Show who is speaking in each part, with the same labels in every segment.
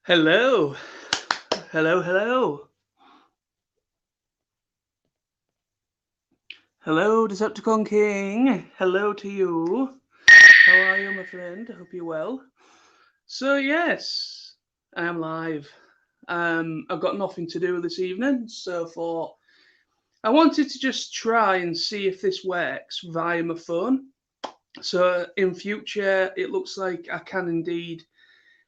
Speaker 1: Hello. Hello, hello. Hello, Decepticon King. Hello to you. How are you, my friend? I hope you're well. So, yes, I am live. I've got nothing to do this evening, so I wanted to just try and see if this works via my phone. So, in future, it looks like I can indeed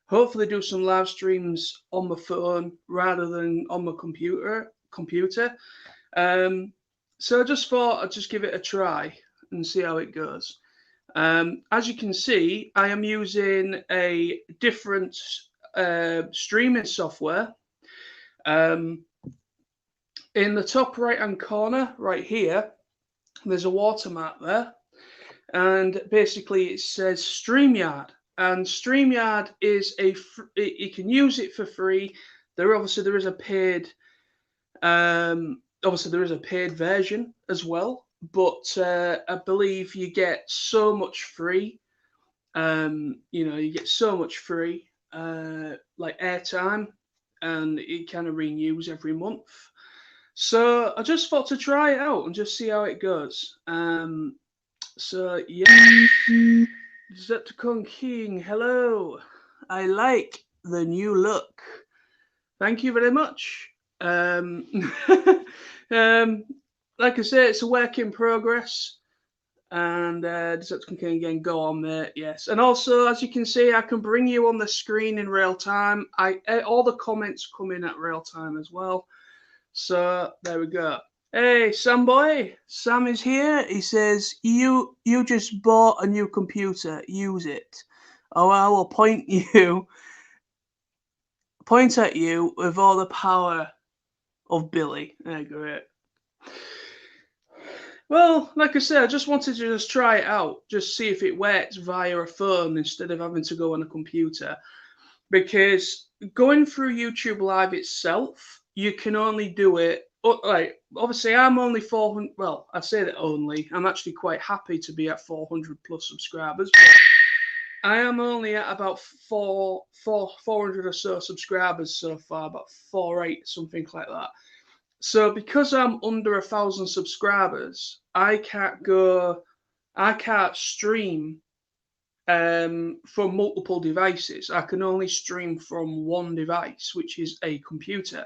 Speaker 1: hopefully do some live streams on my phone rather than on my computer. Um, so I just thought I'd just give it a try and see how it goes. As you can see, I am using a different streaming software. Um, in the top right hand corner, right here, there's a watermark there, and basically it says StreamYard. And StreamYard is you can use it for free. There is a paid obviously, there is a paid version as well, but I believe you get so much free. You get so much free, like airtime, and it kind of renews every month. So I just thought to try it out and just see how it goes. So yeah, Decepticon King, hello. I like the new look. Thank you very much. Um, um, like I say, it's a work in progress. And Decepticon can again go on there, yes. And also, as you can see, I can bring you on the screen in real time. All the comments come in at real time as well. So there we go. Hey, Sam boy, Sam is here. He says you just bought a new computer. Use it. Oh, I will point at you with all the power of Billy. Great. Well, like I said, I just wanted to just try it out, just see if it works via a phone instead of having to go on a computer. Because going through YouTube Live itself, you can only do it. Like, obviously, I'm only 400. Well, I say that only. I'm actually quite happy to be at 400 plus subscribers. But I am only at about 400 or so subscribers so far, about 480, something like that. So because I'm under 1,000 subscribers, I can't stream from multiple devices. I can only stream from one device, which is a computer.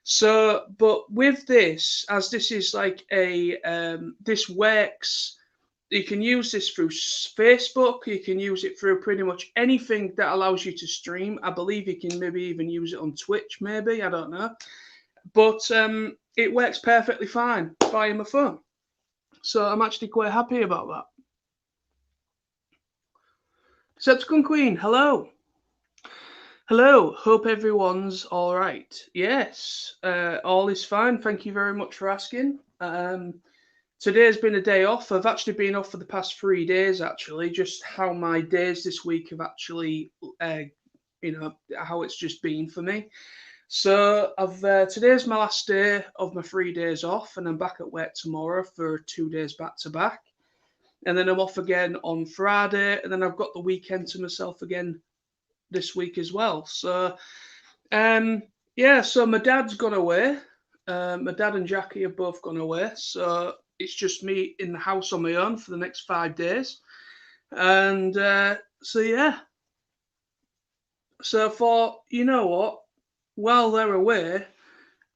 Speaker 1: So, but with this, as this is like this works. You can use this through Facebook. You can use it through pretty much anything that allows you to stream. I believe you can maybe even use it on Twitch. Maybe I don't know, but it works perfectly fine via my phone. So I'm actually quite happy about that. Decepticon Queen, hello. Hello, hope everyone's all right. Yes, all is fine. Thank you very much for asking. Today's been a day off. I've actually been off for the past 3 days, actually, just how my days this week have actually, how it's just been for me. So today's my last day of my 3 days off, and I'm back at work tomorrow for 2 days back to back. And then I'm off again on Friday, and then I've got the weekend to myself again this week as well. So, yeah, so my dad's gone away. My dad and Jackie have both gone away. So it's just me in the house on my own for the next 5 days. And so, yeah. So I thought, you know what? While they're away,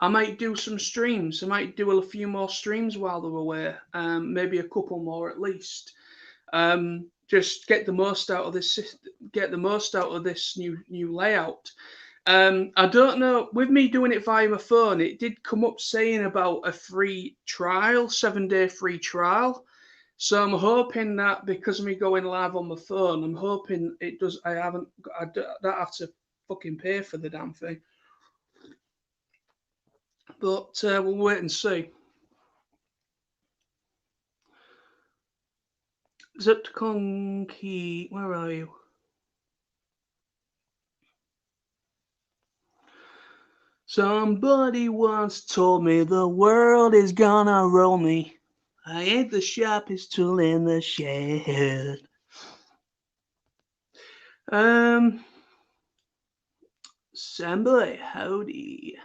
Speaker 1: I might do some streams. I might do a few more streams while they're away. Maybe a couple more at least. Just get the most out of this. Get the most out of this new layout. I don't know. With me doing it via my phone, it did come up saying about a free trial, 7-day free trial. So I'm hoping that because of me going live on my phone, I'm hoping it does. I don't have to fucking pay for the damn thing. But we'll wait and see. Decepticon Key, where are you? Somebody once told me the world is gonna roll me. I ain't the sharpest tool in the shed. Assembly, howdy.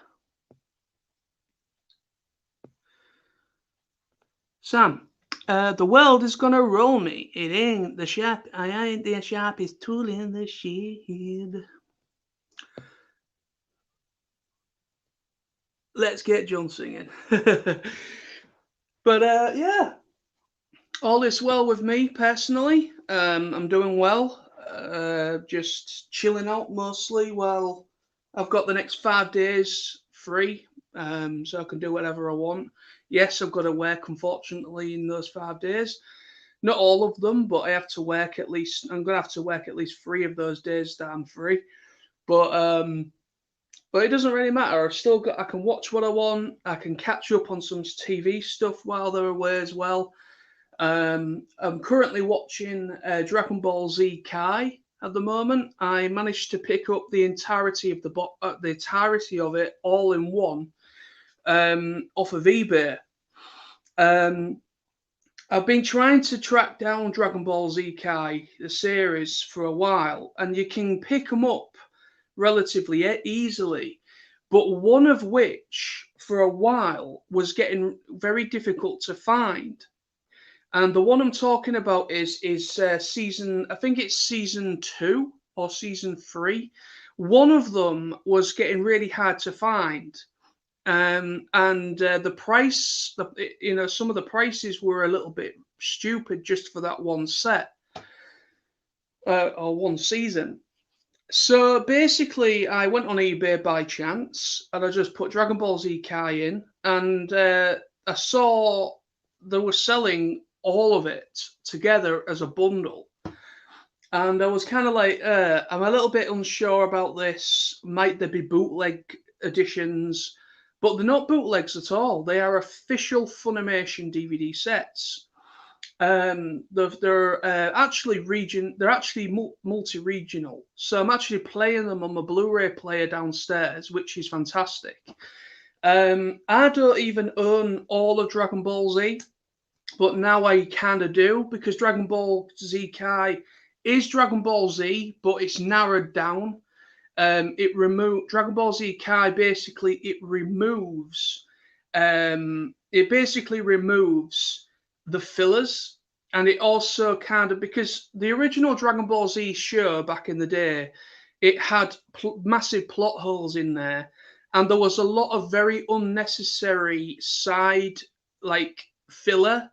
Speaker 1: Sam, the world is gonna roll me. It ain't the sharp. I ain't the sharpest tool in the shed. Let's get John singing. But yeah, all is well with me personally. I'm doing well. Just chilling out mostly while I've got the next 5 days free, so I can do whatever I want. Yes, I've got to work, unfortunately, in those 5 days. Not all of them, but I have to work at least. I'm gonna have to work at least 3 of those days that I'm free. But it doesn't really matter. I've still got. I can watch what I want. I can catch up on some TV stuff while they're away as well. I'm currently watching Dragon Ball Z Kai at the moment. I managed to pick up the entirety of the entirety of it all in one off of eBay. Um, I've been trying to track down Dragon Ball Z Kai, the series, for a while, and you can pick them up relatively easily. But one of which, for a while, was getting very difficult to find. And the one I'm talking about is season. I think it's season 2 or season 3. One of them was getting really hard to find, and the price, some of the prices were a little bit stupid just for that one set or one season. So basically, I went on eBay by chance, and I just put Dragon Ball Z Kai in, and I saw they were selling all of it together as a bundle. And I was kind of like, I'm a little bit unsure about this. Might there be bootleg editions? But they're not bootlegs at all. They are official Funimation DVD sets. They're actually They're actually multi-regional. So I'm actually playing them on my Blu-ray player downstairs, which is fantastic. I don't even own all of Dragon Ball Z, but now I kind of do, because Dragon Ball Z Kai is Dragon Ball Z, but it's narrowed down. Dragon Ball Z Kai basically it basically removes the fillers, and it also kind of, because the original Dragon Ball Z show back in the day, it had massive plot holes in there, and there was a lot of very unnecessary side like filler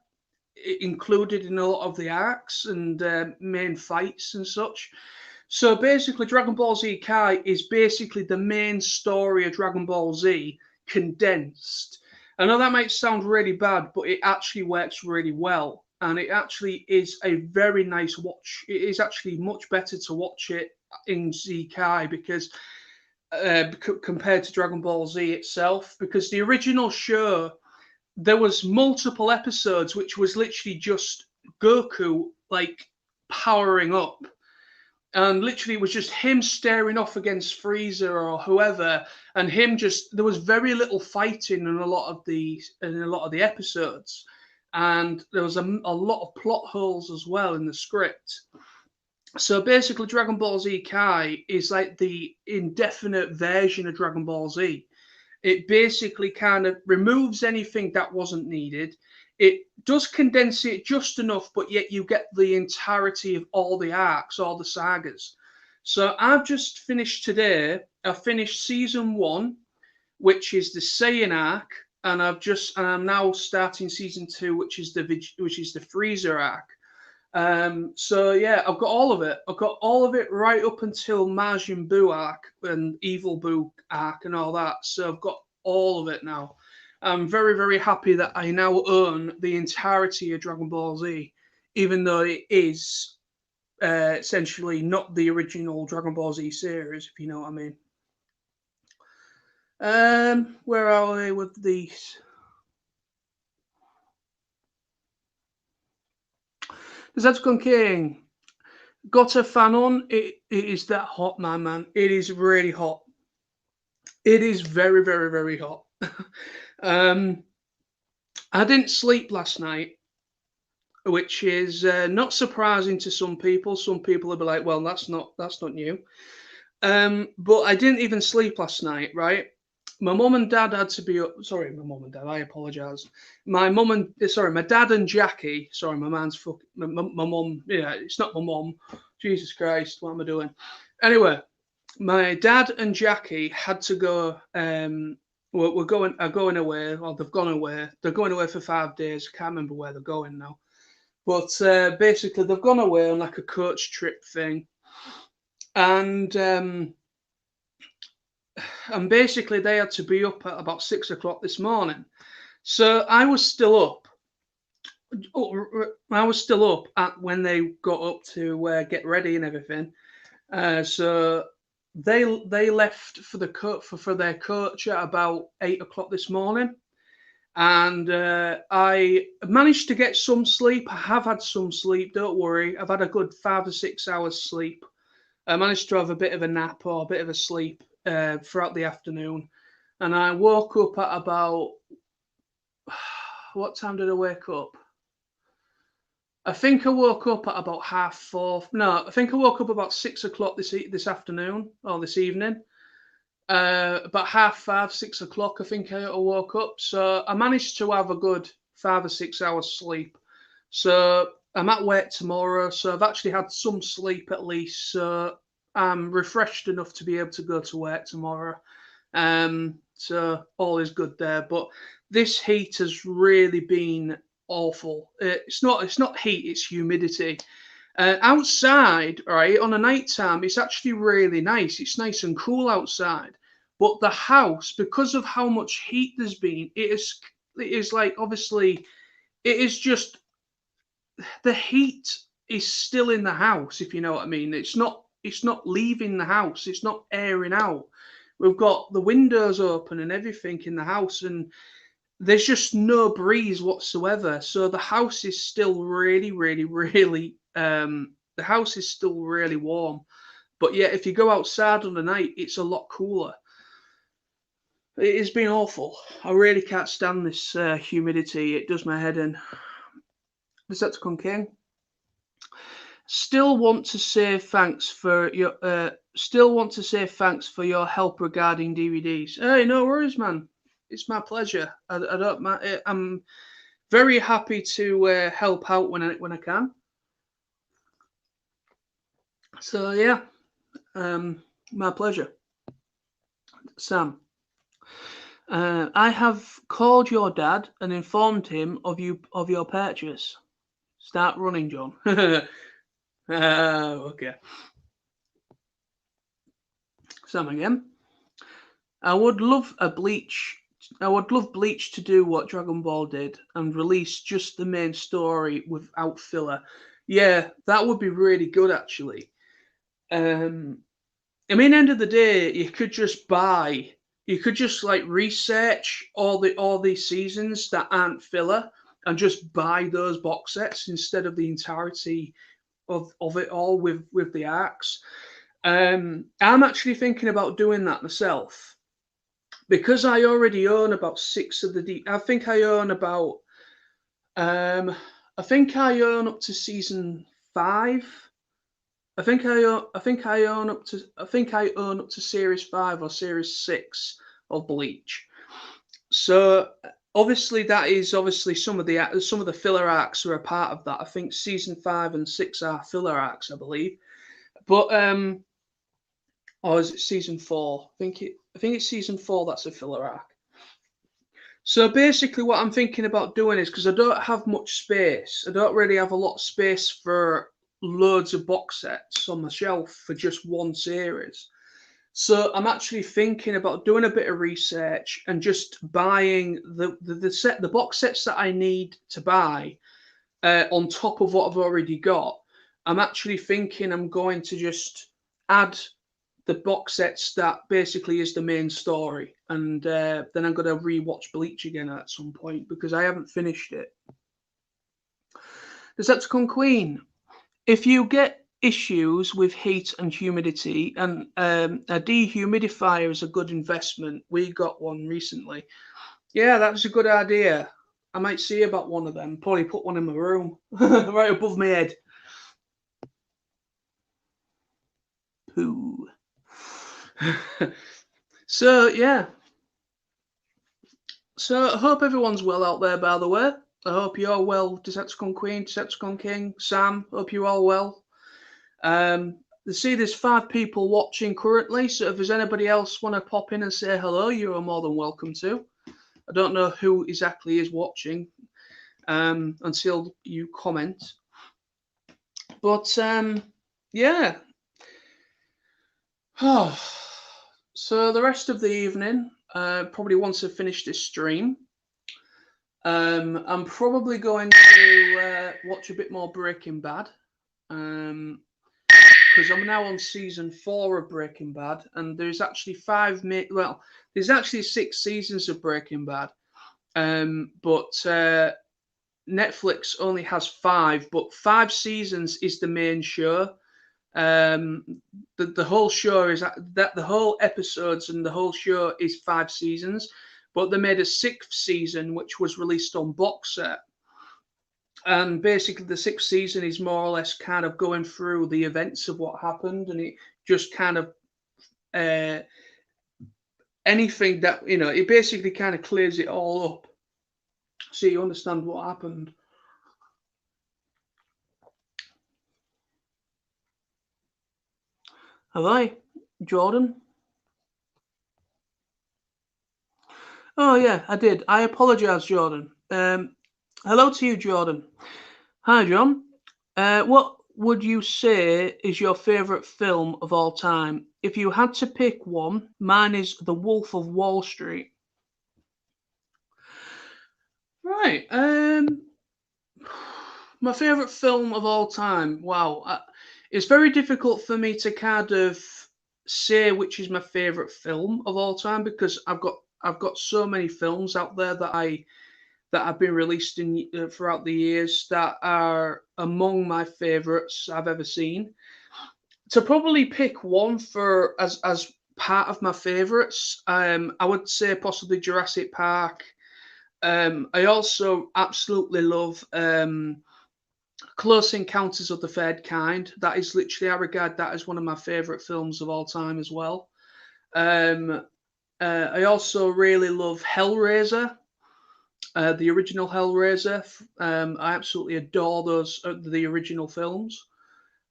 Speaker 1: included in a lot of the arcs and main fights and such. So basically, Dragon Ball Z Kai is basically the main story of Dragon Ball Z condensed. I know that might sound really bad, but it actually works really well. And it actually is a very nice watch. It is actually much better to watch it in Z Kai because compared to Dragon Ball Z itself, because the original show, there was multiple episodes which was literally just Goku like powering up, and literally it was just him staring off against Frieza or whoever, and him just, there was very little fighting in a lot of the episodes, and there was a lot of plot holes as well in the script. So basically, Dragon Ball Z Kai is like the indefinite version of Dragon Ball Z. It basically kind of removes anything that wasn't needed. It does condense it just enough, but yet you get the entirety of all the arcs, all the sagas. So I've just finished today. I've finished season 1, which is the Saiyan arc, and I'm now starting season 2, which is the Frieza arc. So yeah, I've got all of it. I've got all of it right up until Majin Buu arc and Evil Buu arc and all that. So I've got all of it now. I'm very, very happy that I now own the entirety of Dragon Ball Z, even though it is essentially not the original Dragon Ball Z series, if you know what I mean. Where are we with these? Decepticon King. Got a fan on. It is that hot, my man. It is really hot. It is very, very, very hot. I didn't sleep last night, which is not surprising to some people. Some people will be like, "Well, that's not new." But I didn't even sleep last night, right? My mum and dad had to be up. Sorry, my mum and dad. I apologise. My dad and Jackie. Sorry, my man's fuck. My mum. Yeah, it's not my mum. Jesus Christ, what am I doing? Anyway, my dad and Jackie had to go. We're going. Are going away. Well, they've gone away. They're going away for 5 days. I can't remember where they're going now. But basically, they've gone away on like a coach trip thing, and basically they had to be up at about 6 o'clock this morning. So I was still up. I was still up at when they got up to get ready and everything. So they left for for their coach at about 8 o'clock this morning, and I managed to get some sleep. I have had some sleep. Don't worry, I've had a good 5 or 6 hours sleep. I managed to have a bit of a nap or a bit of a sleep throughout the afternoon, and I woke up at about what time did I wake up? I think I woke up at about 4:30. No, I think I woke up about 6 o'clock this afternoon or this evening. About 5:30, 6 o'clock. I think I woke up. So I managed to have a good 5 or 6 hours sleep. So I'm at work tomorrow. So I've actually had some sleep at least. So I'm refreshed enough to be able to go to work tomorrow. So all is good there. But this heat has really been awful. It's not heat, it's humidity. Outside, right, on a night time, it's actually really nice. It's nice and cool outside. But the house, because of how much heat there's been, it is like obviously it is just the heat is still in the house, if you know what I mean. It's not leaving the house, it's not airing out. We've got the windows open and everything in the house, and there's just no breeze whatsoever. So the house is still really, really, really the house is still really warm. But yeah, if you go outside on the night, it's a lot cooler. It has been awful. I really can't stand this humidity. It does my head in. Decepticon King. Still want to say thanks for your help regarding DVDs. Hey, no worries, man. It's my pleasure. I'm very happy to help out when I can. So yeah, my pleasure, Sam. I have called your dad and informed him of your purchase. Start running, John. Okay. Sam again. I would love Bleach to do what Dragon Ball did and release just the main story without filler. Yeah, that would be really good actually. I mean, end of the day, you could just like research all these seasons that aren't filler and just buy those box sets instead of the entirety of it all with the arcs. I'm actually thinking about doing that myself because I already own about six of the. I think I own about. I think I own up to season 5. I think I own up to. I think I own up to series 5 or series 6 of Bleach. So obviously that is obviously some of the filler arcs are a part of that. I think season 5 and 6 are filler arcs, I believe. But or is it season 4? I think it's season 4 that's a filler arc. So basically what I'm thinking about doing is because I don't have much space. I don't really have a lot of space for loads of box sets on my shelf for just one series. So I'm actually thinking about doing a bit of research and just buying the box sets that I need to buy on top of what I've already got. I'm actually thinking I'm going to just add the box sets that basically is the main story, and then I'm going to rewatch Bleach again at some point because I haven't finished it. Decepticon Queen, if you get issues with heat and humidity, and a dehumidifier is a good investment. We got one recently. Yeah, that's a good idea. I might see about one of them. Probably put one in my room, right above my head. Pooh. So yeah, so I hope everyone's well out there. By the way, I hope you're well, Decepticon Queen, Decepticon King, Sam. Hope you're all well. There's 5 people watching currently, so if there's anybody else want to pop in and say hello, you are more than welcome to. I don't know who exactly is watching until you comment. But yeah. So the rest of the evening, probably once I've finished this stream, I'm probably going to watch a bit more Breaking Bad. Because I'm now on season 4 of Breaking Bad, and there's actually there's actually 6 seasons of Breaking Bad, but Netflix only has 5, but 5 seasons is the main show. The whole show is that the whole episodes and the whole show is 5 seasons, but they made a 6th season which was released on box set. And basically, the 6th season is more or less kind of going through the events of what happened, and it just kind of anything that it basically kind of clears it all up, so you understand what happened. Have I, Jordan? Oh yeah, I did. I apologise, Jordan. Hello to you, Jordan. Hi, John. What would you say is your favourite film of all time? If you had to pick one, mine is The Wolf of Wall Street. Right. My favourite film of all time. Wow. It's very difficult for me to kind of say which is my favourite film of all time, because I've got so many films out there that have been released throughout the years that are among my favourites I've ever seen. To probably pick one for as part of my favourites, I would say possibly Jurassic Park. I also absolutely love Close Encounters of the Third Kind. That is literally, I regard that as one of my favourite films of all time as well. I also really love Hellraiser. The original Hellraiser. I absolutely adore the original films.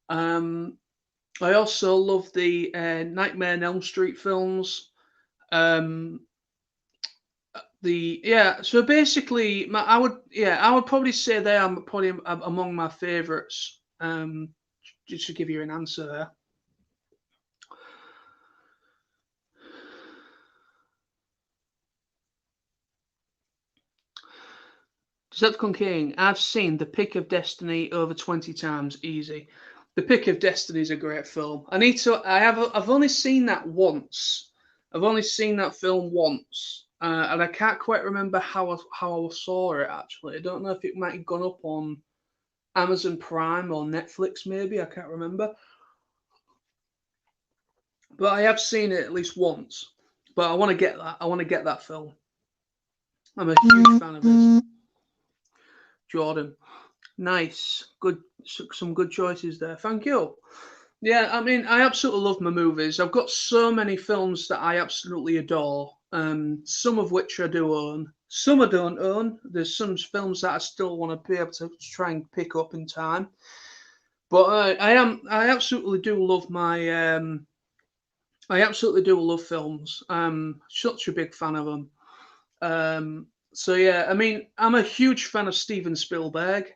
Speaker 1: I also love the Nightmare on Elm Street films. Um, so basically, I would probably say they are probably among my favourites. Just to give you an answer there. Decepticon King, I've seen The Pick of Destiny over 20 times, easy. The Pick of Destiny is a great film. I've only seen that once. I've only seen that film once, and I can't quite remember how I saw it. Actually, I don't know if it might have gone up on Amazon Prime or Netflix. Maybe I can't remember, but I have seen it at least once. But I want to get that. I want to get that film. I'm a huge fan of it. Jordan. Nice. Good. Some good choices there. Thank you. Yeah, I mean, I absolutely love my movies. I've got so many films that I absolutely adore. Some of which I do own. Some I don't own. There's some films that I still want to be able to try and pick up in time. But I absolutely do love I absolutely do love films. Such a big fan of them. So yeah, I mean, I'm a huge fan of Steven Spielberg.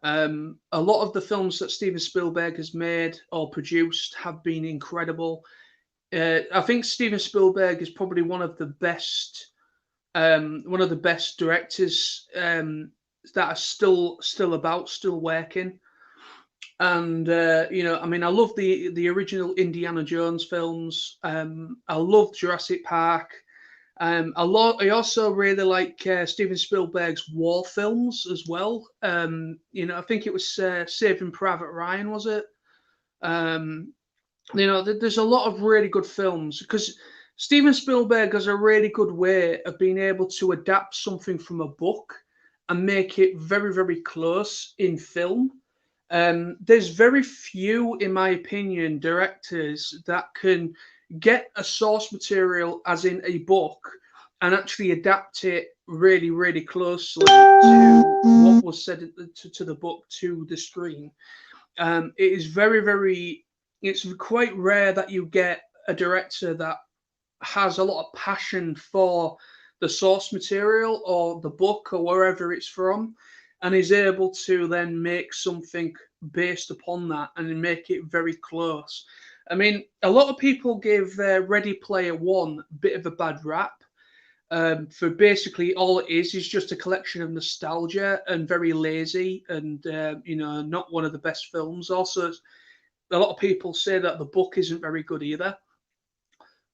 Speaker 1: A lot of the films that Steven Spielberg has made or produced have been incredible. I think Steven Spielberg is probably one of the best directors that are still about, still working. And I mean, I love the original Indiana Jones films. I love Jurassic Park. I also really like Steven Spielberg's war films as well. I think it was Saving Private Ryan, was it? There's a lot of really good films because Steven Spielberg has a really good way of being able to adapt something from a book and make it very, very close in film. There's very few, in my opinion, directors that can get a source material, as in a book, and actually adapt it really, really closely to what was said to the book to the screen. It is very, very. It's quite rare that you get a director that has a lot of passion for the source material or the book or wherever it's from, and is able to then make something based upon that and make it very close. I mean, a lot of people give Ready Player One a bit of a bad rap. For basically all it is just a collection of nostalgia and very lazy, and not one of the best films. Also, a lot of people say that the book isn't very good either.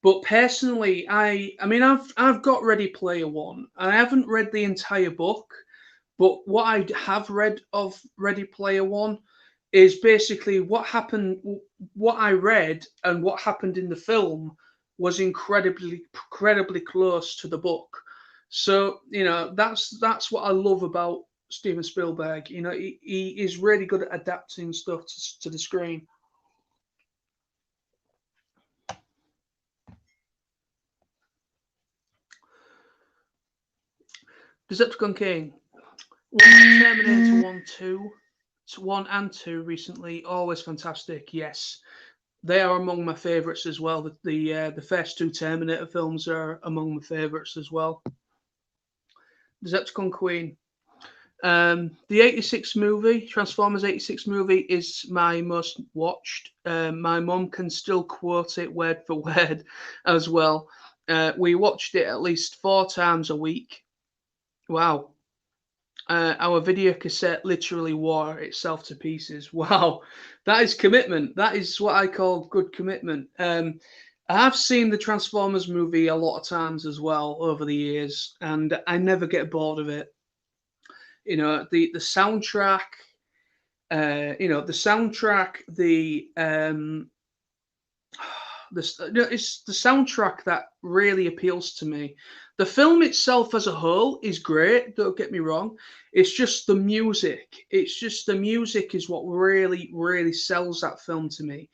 Speaker 1: But personally, I mean, I've got Ready Player One. I haven't read the entire book, but what I have read of Ready Player One is basically what happened. What I read and what happened in the film was incredibly close to the book. So that's what I love about Steven Spielberg. He is really good at adapting stuff to the screen. Decepticon King. Terminator 1, 2, 1 and 2 recently. Always fantastic. Yes, they are among my favourites as well. The first two Terminator films are among my favourites as well. Decepticon Queen. The 86 movie, Transformers 86 movie, is my most watched. My mum can still quote it word for word as well. We watched it at least 4 times a week. Wow. Our video cassette literally wore itself to pieces. Wow, that is commitment. That is what I call good commitment. I have seen the Transformers movie a lot of times as well over the years, and I never get bored of it. The soundtrack. The soundtrack. It's the soundtrack that really appeals to me. The film itself as a whole is great, don't get me wrong. It's just the music. It's just the music is what really, really sells that film to me.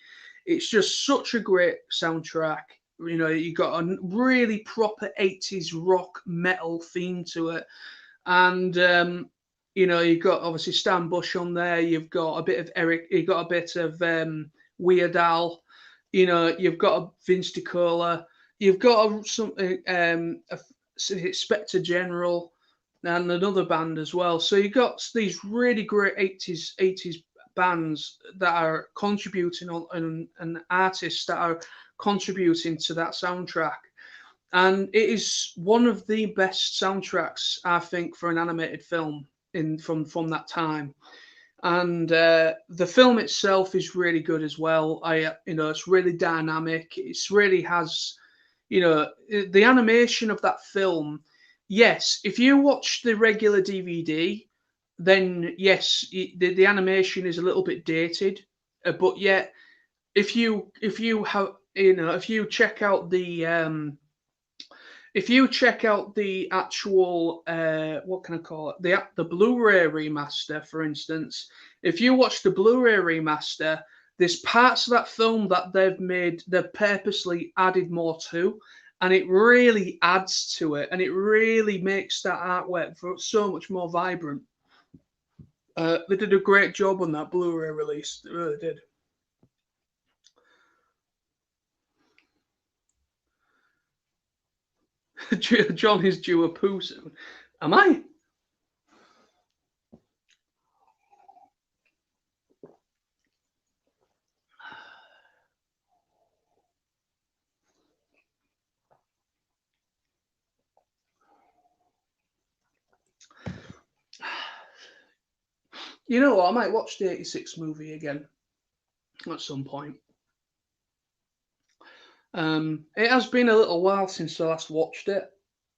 Speaker 1: It's just such a great soundtrack. You got a really proper 80s rock metal theme to it. And you've got obviously Stan Bush on there, you've got a bit of Eric, you've got a bit of Weird Al. You've got a Vince DiCola, you've got a Spectre General, and another band as well. So you've got these really great 80s bands that are contributing and artists that are contributing to that soundtrack. And it is one of the best soundtracks, I think, for an animated film from that time. And the film itself is really good as well. It's really dynamic. It's really has, the animation of that film. Yes, if you watch the regular DVD, then yes, the animation is a little bit dated. But yet, if you have, if you check out the actual what can I call it, the Blu-ray remaster, for instance, if you watch the Blu-ray remaster, there's parts of that film that they've purposely added more to, and it really adds to it, and it really makes that artwork so much more vibrant. They did a great job on that Blu-ray release. They really did. John is due a poo soon. Am I? You know what? I might watch the 86 movie again at some point. It has been a little while since I last watched it.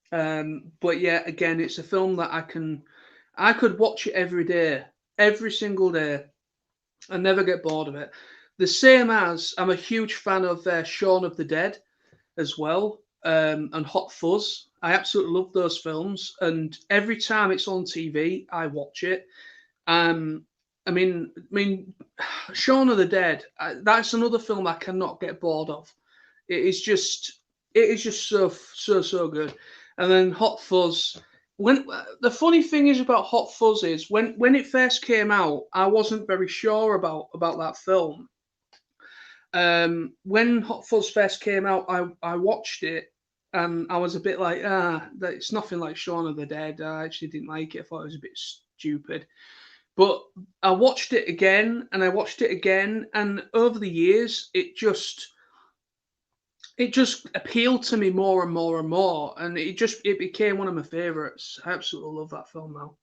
Speaker 1: But yeah, again, it's a film that I could watch it every day, every single day, and never get bored of it. The same as I'm a huge fan of Shaun of the Dead as well, and Hot Fuzz. I absolutely love those films, and every time it's on TV, I watch it. Um, I mean, Shaun of the Dead. That's another film I cannot get bored of. It is just so good. And then Hot Fuzz. When the funny thing is about Hot Fuzz is when it first came out, I wasn't very sure about that film. When Hot Fuzz first came out, I watched it and I was a bit like, it's nothing like Shaun of the Dead. I actually didn't like it. I thought it was a bit stupid. But I watched it again and I watched it again, and over the years, it just appealed to me more and more and more, and it became one of my favorites. I absolutely love that film now.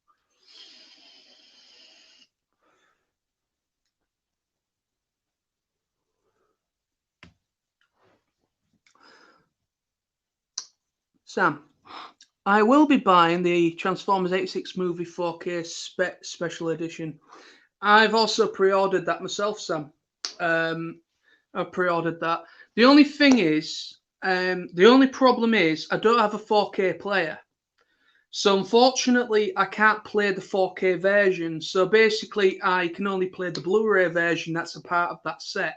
Speaker 1: Sam, I will be buying the Transformers 86 movie 4K special edition. I've also pre-ordered that myself, Sam. I've pre-ordered that. The only thing is, the only problem is, I don't have a 4K player. So unfortunately, I can't play the 4K version. So basically, I can only play the Blu-ray version that's a part of that set,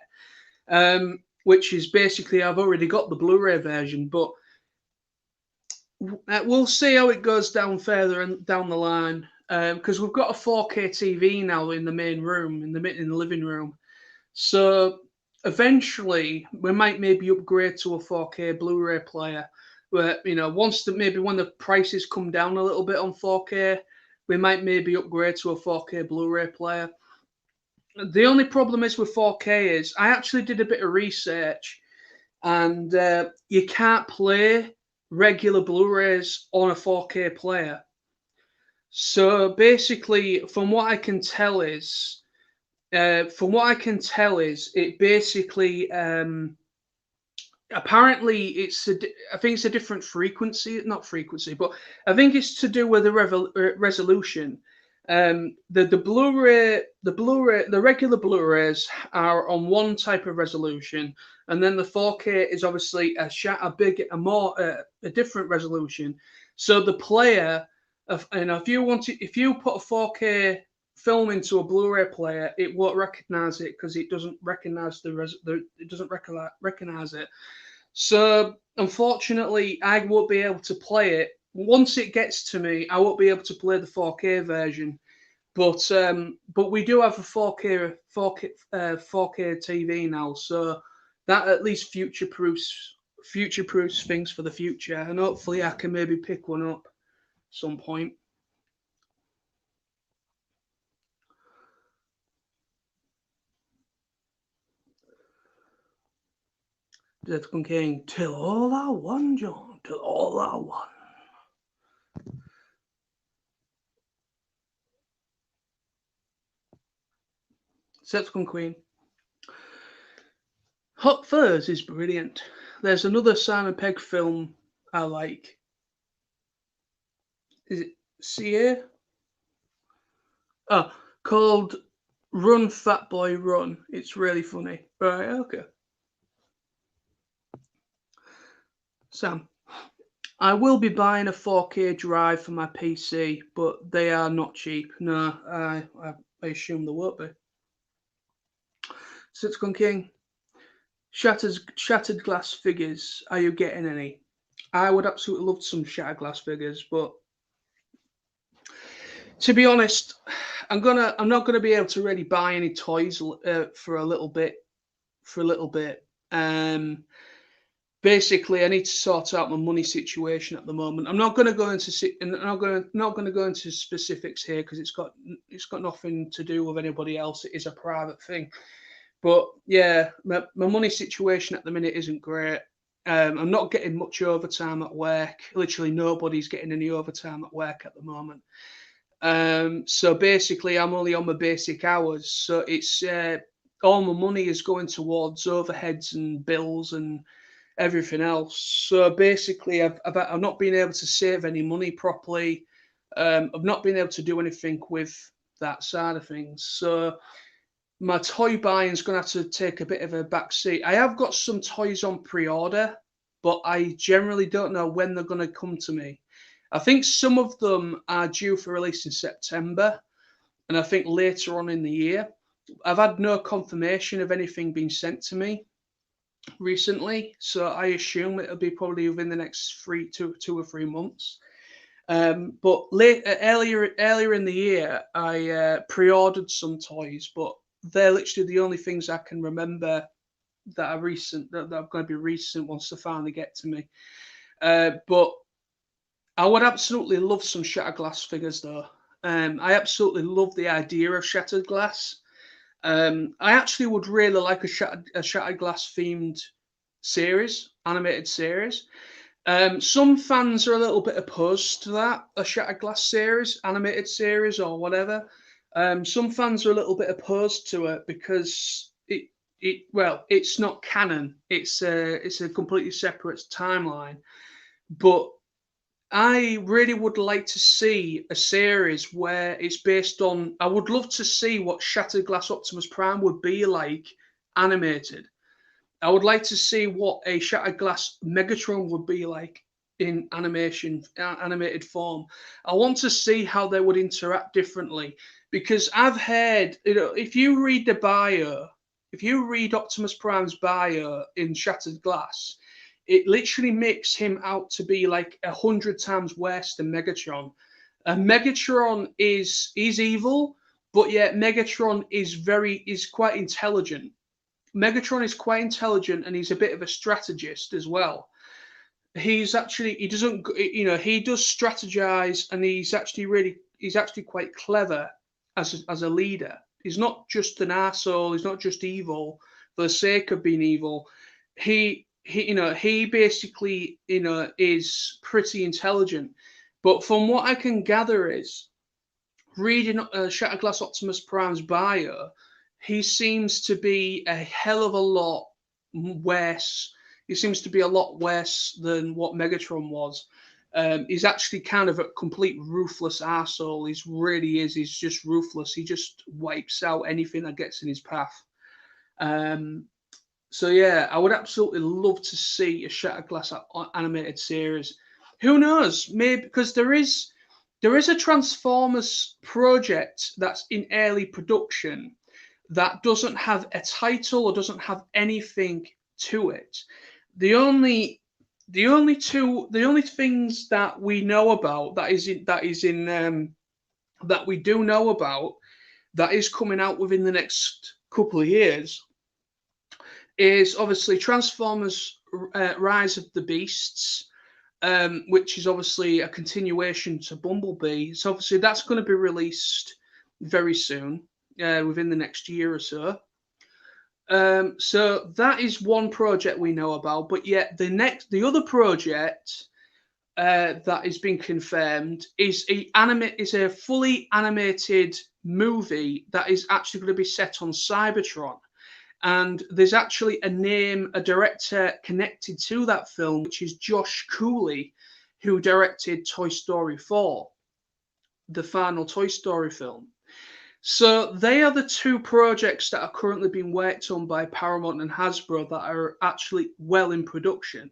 Speaker 1: which is basically I've already got the Blu-ray version, but we'll see how it goes down further and down the line, because we've got a 4K TV now in the main room, in the living room. So eventually, we might maybe upgrade to a 4K Blu-ray player. Where maybe when the prices come down a little bit on 4K, we might maybe upgrade to a 4K Blu-ray player. The only problem is with 4K is I actually did a bit of research, and you can't play regular Blu-rays on a 4K player. So basically, from what I can tell is, it basically apparently I think it's a different frequency, not frequency, but I think it's to do with the resolution. The regular Blu-rays are on one type of resolution, and then the 4K is obviously a different resolution. So the player, if you put a 4K film into a Blu-ray player, it won't recognize it because it doesn't recognize recognize it. So unfortunately, I won't be able to play it. Once it gets to me, I won't be able to play the 4K version. But we do have a 4K TV now, so that at least future proofs things for the future, and hopefully I can maybe pick one up some point. Decepticon King, till all I won, John, till all I won. Decepticon Queen. Hot Fuzz is brilliant. There's another Simon Pegg film I like. Is it CA? Oh, called Run Fat Boy Run. It's really funny. Right, okay. Sam, I will be buying a 4K drive for my PC, but they are not cheap. No, I assume they won't be. Decepticon King, shattered glass figures. Are you getting any? I would absolutely love some shattered glass figures, but to be honest, I'm not gonna be able to really buy any toys for a little bit. Basically, I need to sort out my money situation at the moment. I'm not going to go into specifics here because it's got nothing to do with anybody else. It is a private thing. But yeah, my money situation at the minute isn't great. I'm not getting much overtime at work. Literally, nobody's getting any overtime at work at the moment. So basically, I'm only on my basic hours. So it's all my money is going towards overheads and bills and everything else. So basically, I've not been able to save any money properly. I've not been able to do anything with that side of things. So my toy buying is going to have to take a bit of a back seat. I have got some toys on pre-order, but I generally don't know when they're going to come to me. I think some of them are due for release in September, and I think later on in the year. I've had no confirmation of anything being sent to me. recently, so I assume it'll be probably within the next 2 or 3 months. But earlier in the year, I pre-ordered some toys, but they're literally the only things I can remember that are recent, that are going to be recent once they finally get to me. But I would absolutely love some Shattered Glass figures, though. I absolutely love the idea of Shattered Glass. I actually would really like a Shattered Glass themed series, animated series. Some fans are a little bit opposed to that, a Shattered Glass series, animated series, or whatever. Some fans are a little bit opposed to it because it's not canon. It's a completely separate timeline. But I really would like to see a series where it's based on. I would love to see what Shattered Glass Optimus Prime would be like animated. I would like to see what a Shattered Glass Megatron would be like in animated form. I want to see how they would interact differently because I've heard, if you read the bio, if you read Optimus Prime's bio in Shattered Glass, it literally makes him out to be like 100 times worse than Megatron. Megatron is evil, but yet Megatron is quite intelligent. Megatron is quite intelligent and he's a bit of a strategist as well. He doesn't, he does strategize, and he's actually quite clever as a leader. He's not just an asshole. He's not just evil for the sake of being evil. He basically, is pretty intelligent. But from what I can gather is reading Shatterglass Optimus Prime's bio, he seems to be a hell of a lot worse. He seems to be a lot worse than what Megatron was. He's actually kind of a complete ruthless asshole. He really is. He's just ruthless. He just wipes out anything that gets in his path. So yeah, I would absolutely love to see a Shattered Glass animated series. Who knows? Maybe because there is a Transformers project that's in early production that doesn't have a title or doesn't have anything to it. The only the only things that we know about that we do know about that is coming out within the next couple of years is obviously Transformers Rise of the Beasts, which is obviously a continuation to Bumblebee. So obviously that's going to be released very soon, within the next year or so. So that is one project we know about, but yet the other project that is being confirmed is a fully animated movie that is actually going to be set on Cybertron. And there's actually a director connected to that film, which is Josh Cooley, who directed Toy Story 4, the final Toy Story film. So they are the two projects that are currently being worked on by Paramount and Hasbro that are actually well in production.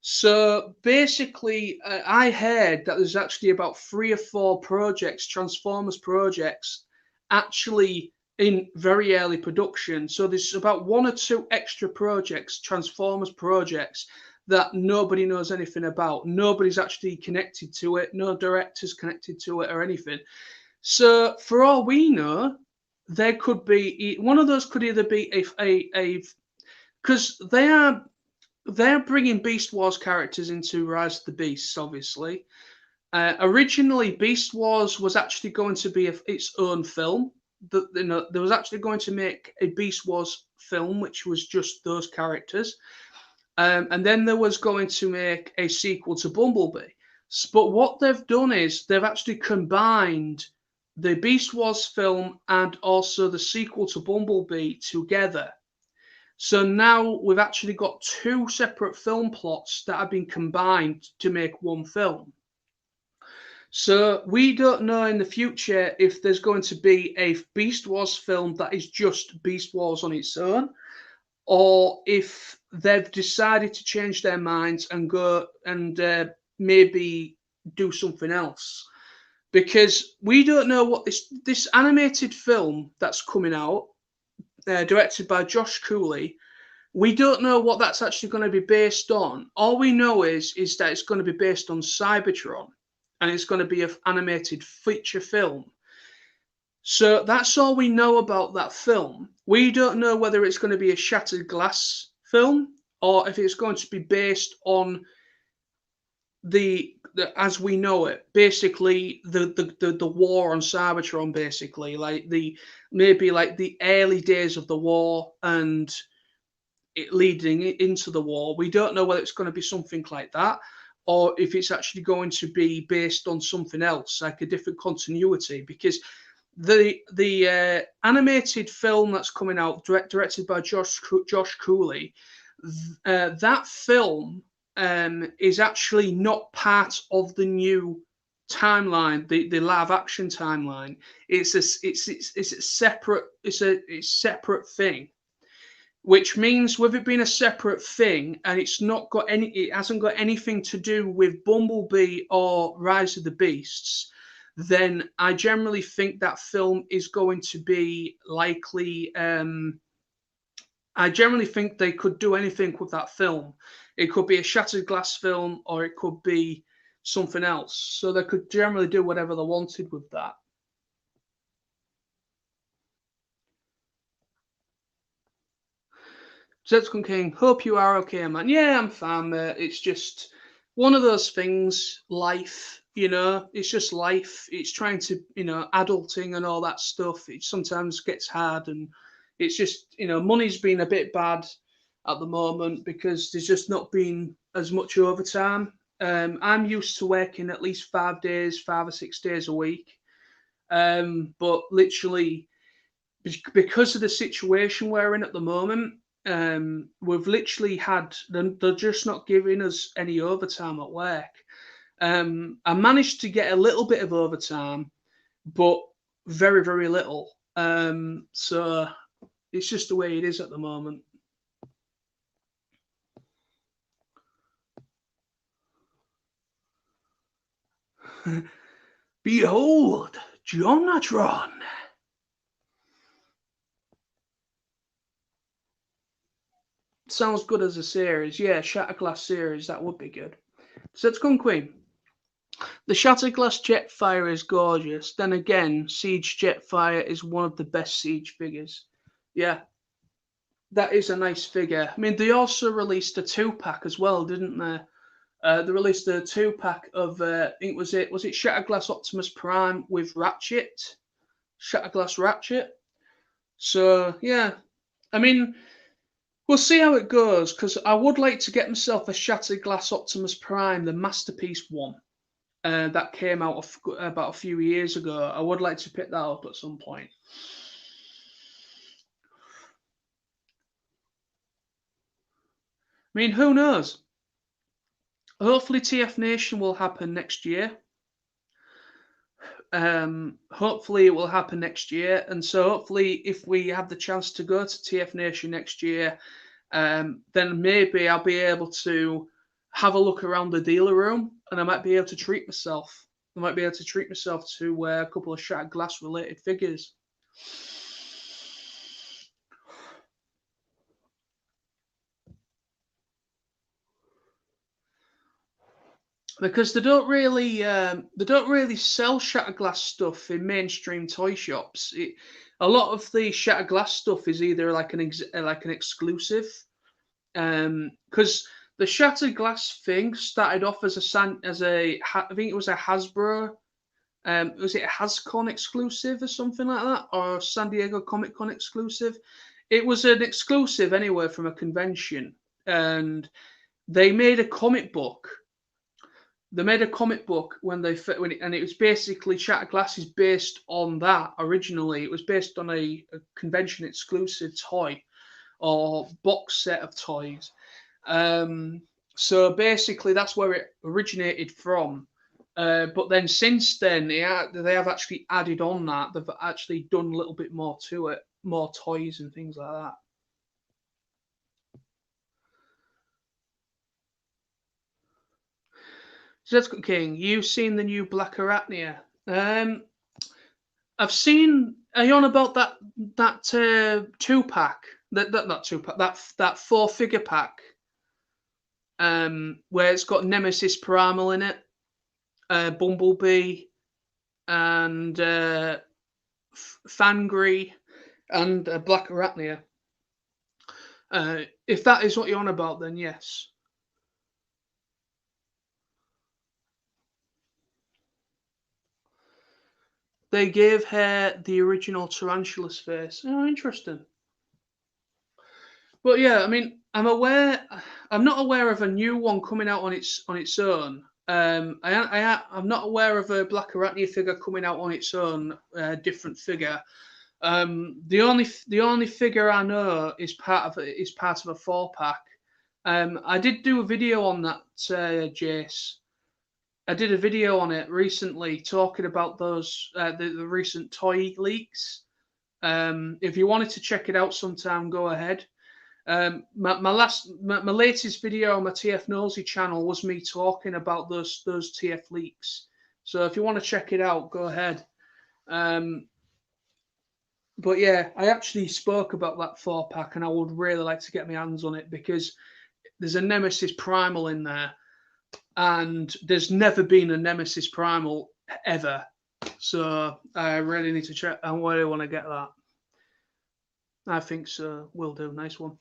Speaker 1: So basically, I heard that there's actually about 3 or 4 projects, Transformers projects, actually in very early production. So there's about 1 or 2 extra projects, Transformers projects, that nobody knows anything about. Nobody's actually connected to it. No directors connected to it or anything. So for all we know, there could be one of those could either be a because they're bringing Beast Wars characters into Rise of the Beasts, obviously. Originally, Beast Wars was actually going to be its own film. There was actually going to make a Beast Wars film, which was just those characters. And then there was going to make a sequel to Bumblebee. But what they've done is they've actually combined the Beast Wars film and also the sequel to Bumblebee together. So now we've actually got 2 separate film plots that have been combined to make one film. So we don't know in the future if there's going to be a Beast Wars film that is just Beast Wars on its own, or if they've decided to change their minds and go and maybe do something else. Because we don't know what this animated film that's coming out, directed by Josh Cooley, We don't know what that's actually going to be based on. All we know is that it's going to be based on Cybertron, and it's going to be an animated feature film. So that's all we know about that film. We don't know whether it's going to be a shattered glass film or if it's going to be based on the as we know it, basically the war on Cybertron, basically like maybe like the early days of the war and it leading into the war. We don't know whether it's going to be something like that or if it's actually going to be based on something else, like a different continuity, because the animated film that's coming out, directed by Josh Cooley, that film is actually not part of the new timeline, the live action timeline. It's a separate thing, which means with it being a separate thing and it hasn't got anything to do with Bumblebee or Rise of the Beasts, then I generally think that film is going to be likely. I generally think they could do anything with that film. It could be a shattered glass film or it could be something else. So they could generally do whatever they wanted with that. Decepticon King, hope you are okay, man. Yeah, I'm fine, mate. It's just one of those things, life, it's just life. It's trying to, adulting and all that stuff. It sometimes gets hard and it's just, money's been a bit bad at the moment because there's just not been as much overtime. I'm used to working at least 5 days, 5 or 6 days a week. But literally, because of the situation we're in at the moment, we've literally they're just not giving us any overtime at work. I managed to get a little bit of overtime, but very, very little. So it's just the way it is at the moment. Behold, Jonatron. Sounds good as a series. Yeah, Shatterglass series, that would be good. So it's Gun Queen. The Shatterglass Jetfire is gorgeous. Then again, Siege Jetfire is one of the best Siege figures. Yeah, that is a nice figure. I mean, they also released a 2-pack as well, didn't they? They released a 2-pack of, I think was it Shatterglass Optimus Prime with Ratchet? Shatterglass Ratchet. So, yeah. I mean, we'll see how it goes, because I would like to get myself a Shatterglass Optimus Prime, the Masterpiece one. That came out about a few years ago. I would like to pick that up at some point. I mean, who knows? Hopefully TF Nation will happen next year. Hopefully it will happen next year. And so hopefully if we have the chance to go to TF Nation next year, then maybe I'll be able to have a look around the dealer room and I might be able to treat myself. I might be able to treat myself to a couple of Shattered Glass related figures. Because they don't really sell Shattered Glass stuff in mainstream toy shops. A lot of the Shattered Glass stuff is either like an exclusive, because the Shattered Glass thing started off as I think it was a Hasbro, was it a HasCon exclusive or something like that, or San Diego Comic Con exclusive? It was an exclusive anyway from a convention, and they made a comic book. They made a comic book and it was basically Shattered Glass is based on that originally. It was based on a convention exclusive toy or box set of toys. So basically that's where it originated from. But then since then, they have actually added on that. They've actually done a little bit more to it, more toys and things like that. Zed's King, you've seen the new Black Apnea. I've seen. Are you on about that 2-pack That not two pack. That 4-figure pack. Where it's got Nemesis Primal in it, Bumblebee, and Fangry, and Black Arachnia. If that is what you're on about, then yes. They gave her the original Tarantula's face. Oh, interesting. But yeah, I mean, I'm not aware of a new one coming out on its own. I'm not aware of a Black Arachnia figure coming out on its own, different figure. The only figure I know is part of a 4-pack. I did do a video on that, Jace. I did a video on it recently talking about those the recent toy leaks. If you wanted to check it out sometime, go ahead. My latest video on my TF Nosy channel was me talking about those TF leaks. So if you want to check it out, go ahead. But yeah, I actually spoke about that 4-pack, and I would really like to get my hands on it because there's a Nemesis Primal in there, and there's never been a Nemesis Primal ever. So I really need to check. I really want to get that. I think so. Will do. Nice one.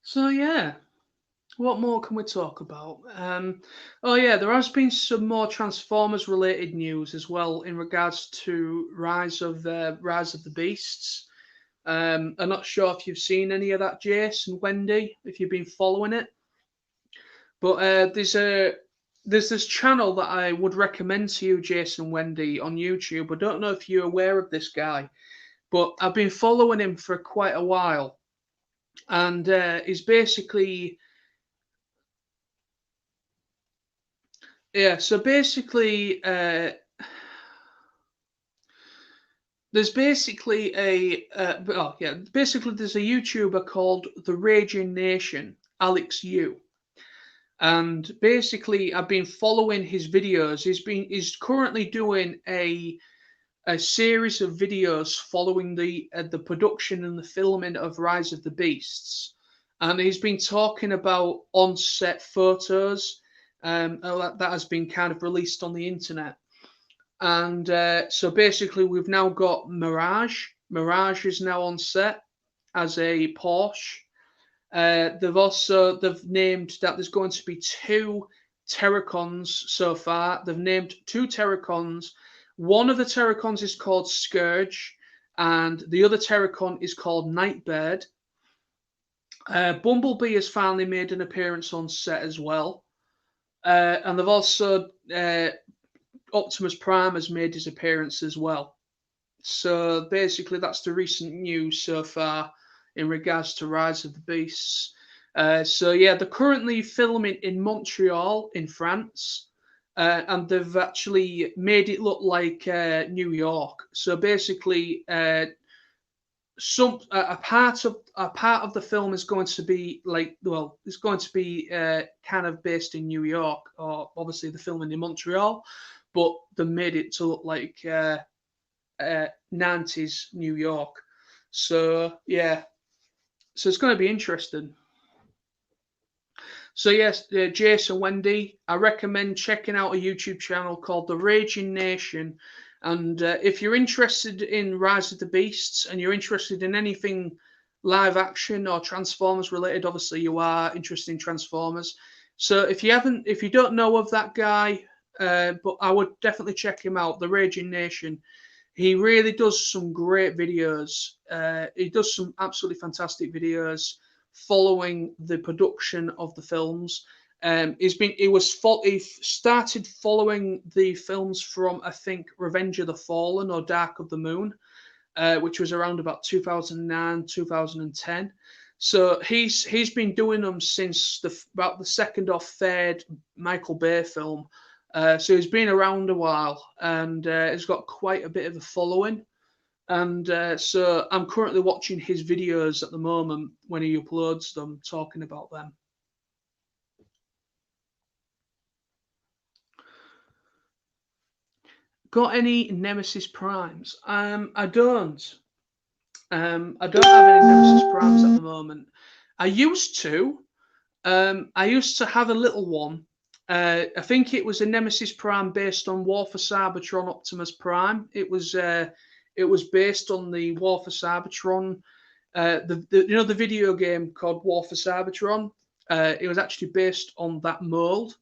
Speaker 1: So yeah, what more can we talk about? Oh yeah, there has been some more Transformers related news as well in regards to Rise of the Beasts. I'm not sure if you've seen any of that, Jace and Wendy, if you've been following it. But there's this channel that I would recommend to you, Jason Wendy, on YouTube. I don't know if you're aware of this guy, but I've been following him for quite a while, and he's basically So basically, there's basically basically there's a YouTuber called The Raging Nation, Alex Yu. And basically, I've been following his videos. He's currently doing a series of videos following the production and the filming of Rise of the Beasts, and he's been talking about on-set photos that has been kind of released on the internet. And so basically, we've now got Mirage. Mirage is now on set as a Porsche. They've named that there's going to be 2 Terracons so far. They've named 2 Terracons. One of the Terracons is called Scourge, and the other Terracon is called Nightbird. Bumblebee has finally made an appearance on set as well. And they've also Optimus Prime has made his appearance as well. So basically, that's the recent news so far in regards to Rise of the Beasts. So yeah, they're currently filming in Montreal in France, and they've actually made it look like New York. So basically, a part of the film is going to be it's going to be kind of based in New York, or obviously the filming in Montreal, but they made it to look like 90s New York. So yeah, so it's going to be interesting. So yes, Jason, Wendy, I recommend checking out a YouTube channel called The Raging Nation. And if you're interested in Rise of the Beasts and you're interested in anything live action or Transformers related, obviously you are interested in Transformers. So if you don't know of that guy, but I would definitely check him out, The Raging Nation. He really does some great videos. He does some absolutely fantastic videos following the production of the films. He started following the films from, I think, Revenge of the Fallen or Dark of the Moon, which was around about 2009, 2010. So he's been doing them since about the second or third Michael Bay film. So he's been around a while, and he's got quite a bit of a following. And so I'm currently watching his videos at the moment when he uploads them, talking about them. Got any Nemesis Primes? I don't. I don't have any Nemesis Primes at the moment. I used to. I used to have a little one. I think it was a Nemesis Prime based on War for Cybertron Optimus Prime. It was based on the War for Cybertron, the video game called War for Cybertron. It was actually based on that mold.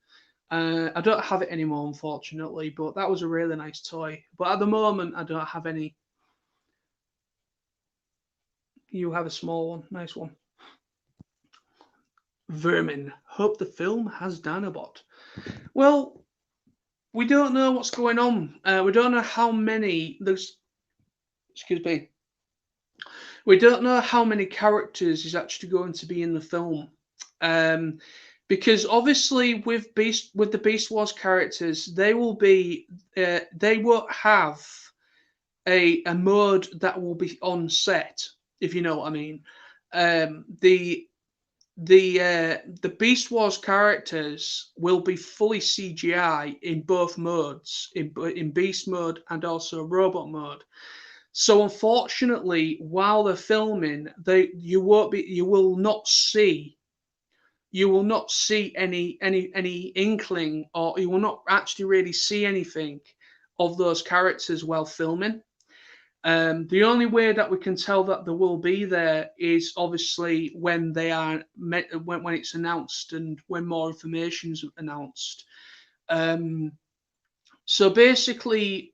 Speaker 1: I don't have it anymore, unfortunately, but that was a really nice toy. But at the moment, I don't have any. You have a small one, nice one. Vermin. Hope the film has Dinobot. Well, we don't know what's going on. We don't know how many. Excuse me. We don't know how many characters is actually going to be in the film. Because obviously with the Beast Wars characters, they won't have a mode that will be on set, if you know what I mean. The Beast Wars characters will be fully CGI in both modes, in Beast mode and also Robot mode. So unfortunately, while they're filming, you will not see any inkling, or you will not actually really see anything of those characters while filming. The only way that we can tell that they will be there is obviously when when it's announced and when more information is announced. So basically,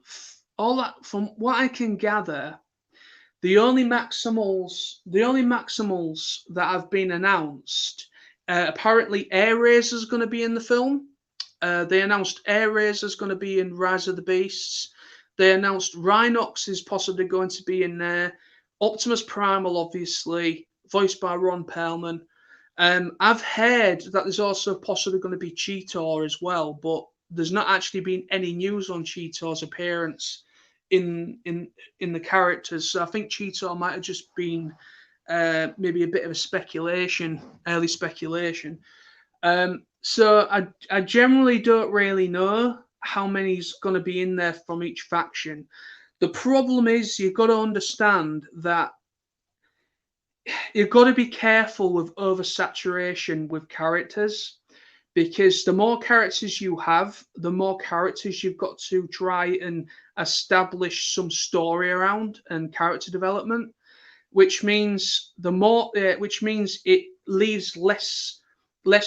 Speaker 1: all that, from what I can gather, the only Maximals that have been announced, apparently Air Razor's going to be in the film. They announced Air Razor's going to be in Rise of the Beasts. They announced Rhinox is possibly going to be in there. Optimus Primal, obviously, voiced by Ron Perlman. I've heard that there's also possibly going to be Cheetor as well, but there's not actually been any news on Cheetor's appearance in the characters. So I think Cheetor might have just been maybe a bit of a early speculation. So I generally don't really know how many's going to be in there from each faction. The problem is you've got to understand that you've got to be careful with oversaturation with characters, because the more characters you have, the more characters you've got to try and establish some story around and character development, which means it leaves less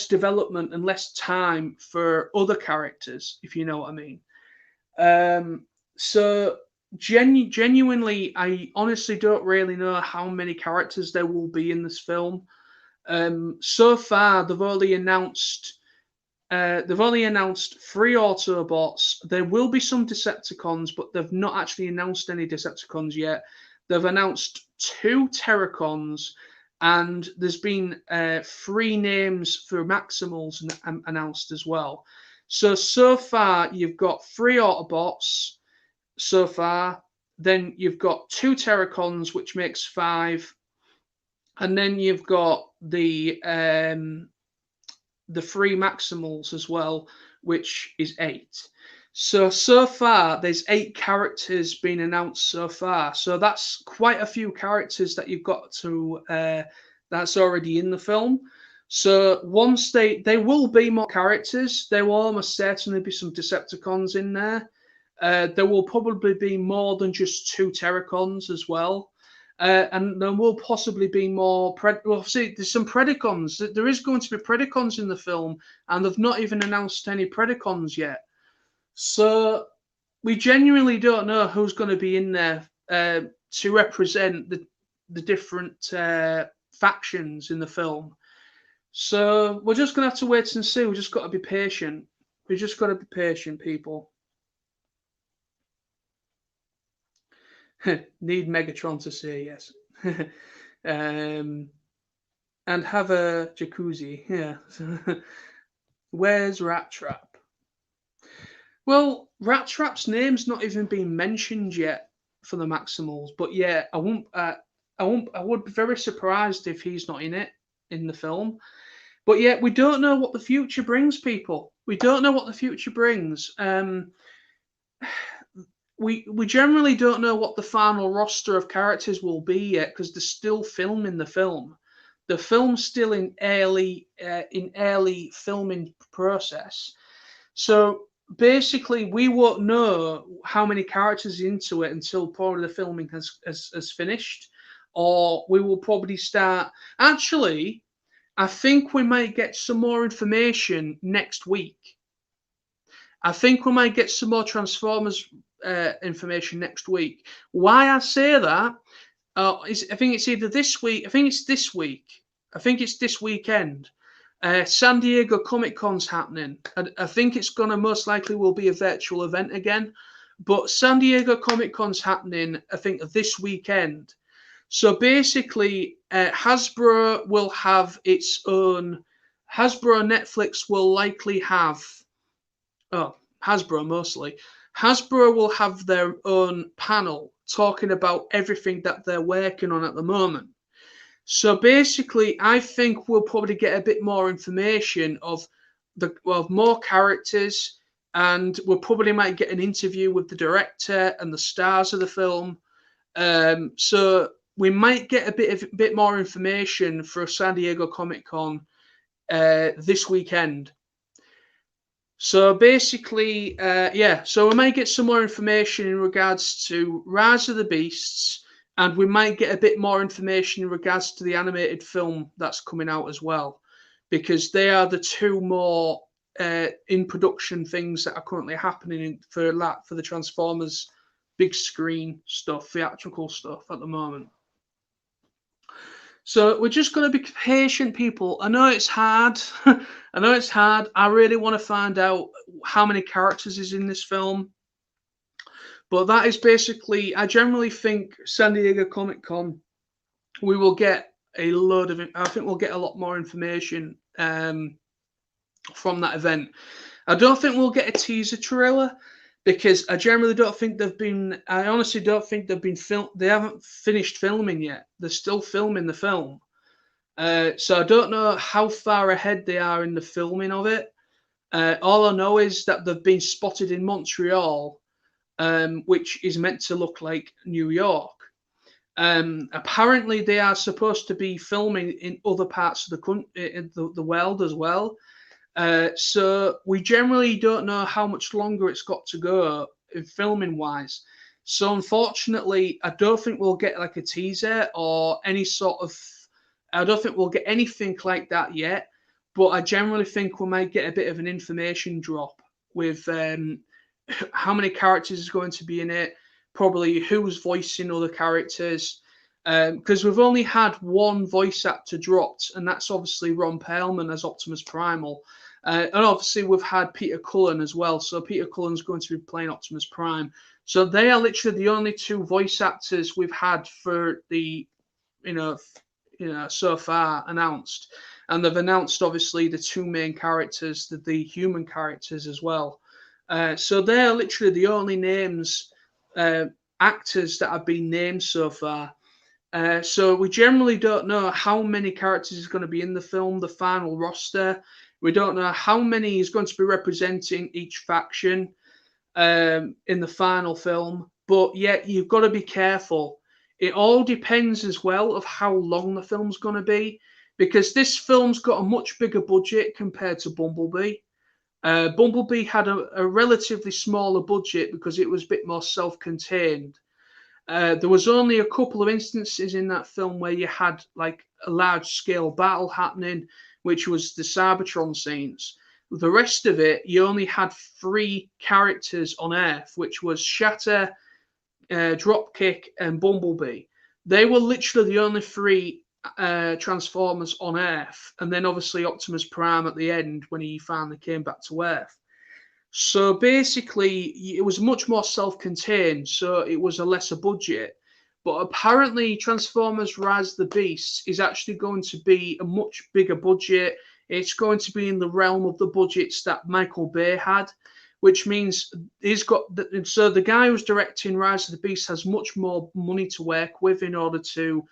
Speaker 1: development and less time for other characters, if you know what I mean. So genuinely, I honestly don't really know how many characters there will be in this film. So far, they've only announced 3 Autobots. There will be some Decepticons, but they've not actually announced any Decepticons yet. They've announced 2 Terracons, and there's been 3 names for Maximals announced as well. So far, you've got 3 Autobots so far. Then you've got 2 Terracons, which makes 5. And then you've got the 3 Maximals as well, which is 8. So far, there's 8 characters being announced so far. So that's quite a few characters that you've got to that's already in the film. So once there will be more characters. There will almost certainly be some Decepticons in there. There will probably be more than just 2 Terracons as well. And there will possibly be more. See, there's some Predacons. There is going to be Predacons in the film, and they've not even announced any Predacons yet. So we genuinely don't know who's going to be in there to represent the different factions in the film. So we're just gonna have to wait and see. We just got to be patient. We just got to be patient, people. Need Megatron to say yes. um, and have a jacuzzi. Yeah. Where's Rat Trap? Well, Rat Trap's name's not even been mentioned yet for the Maximals, but yeah, I won't. I won't. I would be very surprised if he's not in it in the film. But yet, we don't know what the future brings, people. We don't know what the future brings. We generally don't know what the final roster of characters will be yet because they're still filming the film. The film's still in early filming process. So basically, we won't know how many characters are into it until probably the filming has finished, or we will probably start. Actually, I think we might get some more information next week. I think we might get some more Transformers information next week. Why I say that? I think it's either this week. I think it's this week. I think it's this weekend. San Diego Comic Con's happening. I think it's gonna most likely will be a virtual event again. But San Diego Comic Con's happening. I think this weekend. So basically, Hasbro will have its own. Hasbro Netflix will likely have. Oh, Hasbro mostly. Hasbro will have their own panel talking about everything that they're working on at the moment. So basically, I think we'll probably get a bit more information of more characters, and we'll probably might get an interview with the director and the stars of the film. So we might get a bit more information for San Diego Comic Con this weekend. So basically, yeah, so we might get some more information in regards to Rise of the Beasts, and we might get a bit more information in regards to the animated film that's coming out as well, because they are the two more in production things that are currently happening for the Transformers big screen stuff, theatrical stuff at the moment. So we're just going to be patient, people. I know it's hard. I know it's hard. I really want to find out how many characters is in this film. But that is basically, I generally think San Diego Comic Con, we will get a load of it. I think we'll get a lot more information from that event. I don't think we'll get a teaser trailer because I generally don't think they've been. I honestly don't think they've been filmed. They haven't finished filming yet. They're still filming the film. So I don't know how far ahead they are in the filming of it. All I know is that they've been spotted in Montreal, which is meant to look like New York. Apparently, they are supposed to be filming in other parts of the world as well. So we generally don't know how much longer it's got to go in filming wise. So unfortunately, I don't think we'll get like a teaser or any sort of. I don't think we'll get anything like that yet. But I generally think we might get a bit of an information drop with how many characters is going to be in it, probably who's voicing other characters. Because we've only had one voice actor dropped, and that's obviously Ron Perlman as Optimus Primal. And obviously we've had Peter Cullen as well. So Peter Cullen's going to be playing Optimus Prime. So they are literally the only two voice actors we've had for the, so far announced. And they've announced obviously the two main characters, the human characters as well. So they're literally the only names, actors that have been named so far. So we generally don't know how many characters is going to be in the film, the final roster. We don't know how many is going to be representing each faction in the final film. But yet you've got to be careful. It all depends as well of how long the film's going to be, because this film's got a much bigger budget compared to Bumblebee. Bumblebee had a relatively smaller budget because it was a bit more self-contained. There was only a couple of instances in that film where you had like a large-scale battle happening, which was the Cybertron scenes. The rest of it, you only had 3 characters on Earth, which was Shatter, Dropkick, and Bumblebee. They were literally the only 3 Transformers on Earth, and then obviously Optimus Prime at the end when he finally came back to Earth. So basically, it was much more self-contained, so it was a lesser budget. But apparently, Transformers Rise of the Beasts is actually going to be a much bigger budget. It's going to be in the realm of the budgets that Michael Bay had, which means he's got. So the guy who's directing Rise of the Beasts has much more money to work with in order to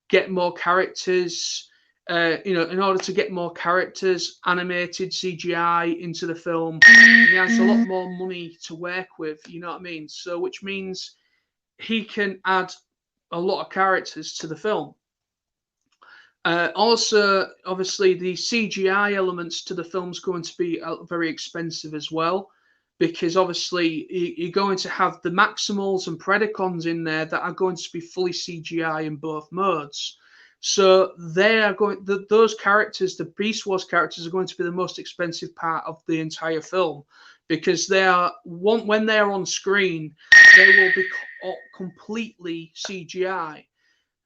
Speaker 1: get more characters. In order to get more characters, animated CGI into the film, he has a lot more money to work with. You know what I mean? So, which means he can add a lot of characters to the film. Also, obviously, the CGI elements to the film is going to be very expensive as well, because obviously you're going to have the Maximals and Predacons in there that are going to be fully CGI in both modes. So they are going. Those characters, the Beast Wars characters, are going to be the most expensive part of the entire film, because they are when they are on screen, they will be completely CGI.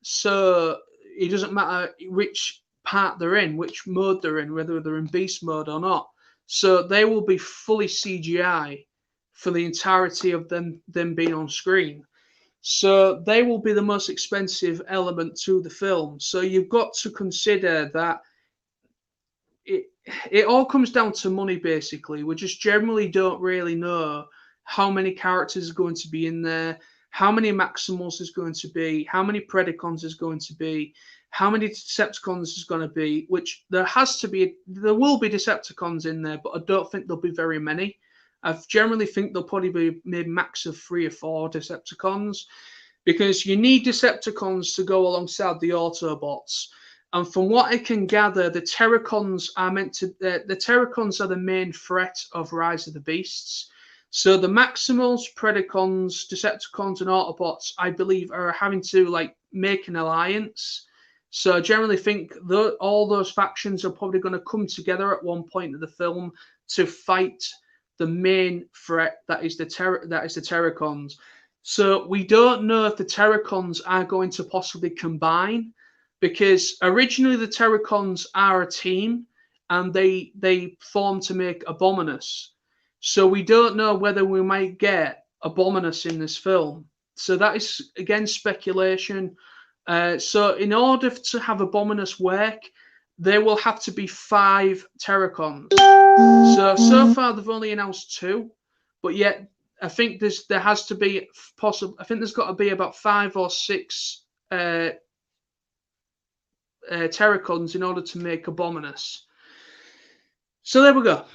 Speaker 1: So it doesn't matter which part they're in, which mode they're in, whether they're in beast mode or not. So they will be fully CGI for the entirety of them being on screen. So they will be the most expensive element to the film. So you've got to consider that it all comes down to money, basically. We just generally don't really know how many characters are going to be in there, how many Maximals is going to be, how many Predacons is going to be, how many Decepticons is going to be, which there will be Decepticons in there, but I don't think there'll be very many. I generally think there'll probably be maybe max of 3 or 4 Decepticons, because you need Decepticons to go alongside the Autobots. And from what I can gather, the Terracons are the main threat of Rise of the Beasts. So the Maximals, Predacons, Decepticons, and Autobots, I believe, are having to make an alliance. So I generally think all those factions are probably going to come together at one point of the film to fight the main threat that is the Terracons. So we don't know if the Terracons are going to possibly combine, because originally the Terracons are a team and they formed to make Abominus. So we don't know whether we might get Abominus in this film. So that is, again, speculation. So in order to have Abominus work, there will have to be 5 Terracons. So far they've only announced 2, but yet I think there has to be possible. I think there's got to be about 5 or 6 Terracons in order to make Abominus. So there we go.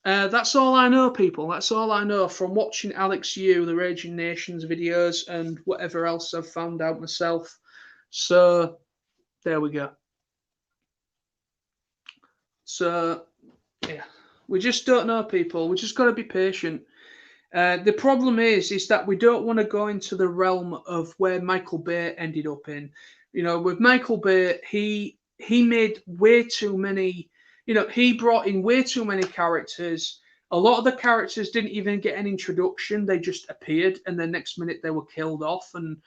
Speaker 1: That's all I know, people. That's all I know from watching Alex Yu, the Raging Nations videos, and whatever else I've found out myself. So there we go. So yeah, we just don't know, people. We just got to be patient. The problem is that we don't want to go into the realm of where Michael Bay ended up in. With Michael Bay, he made way too many. He brought in way too many characters. A lot of the characters didn't even get an introduction. They just appeared, and the next minute they were killed off. And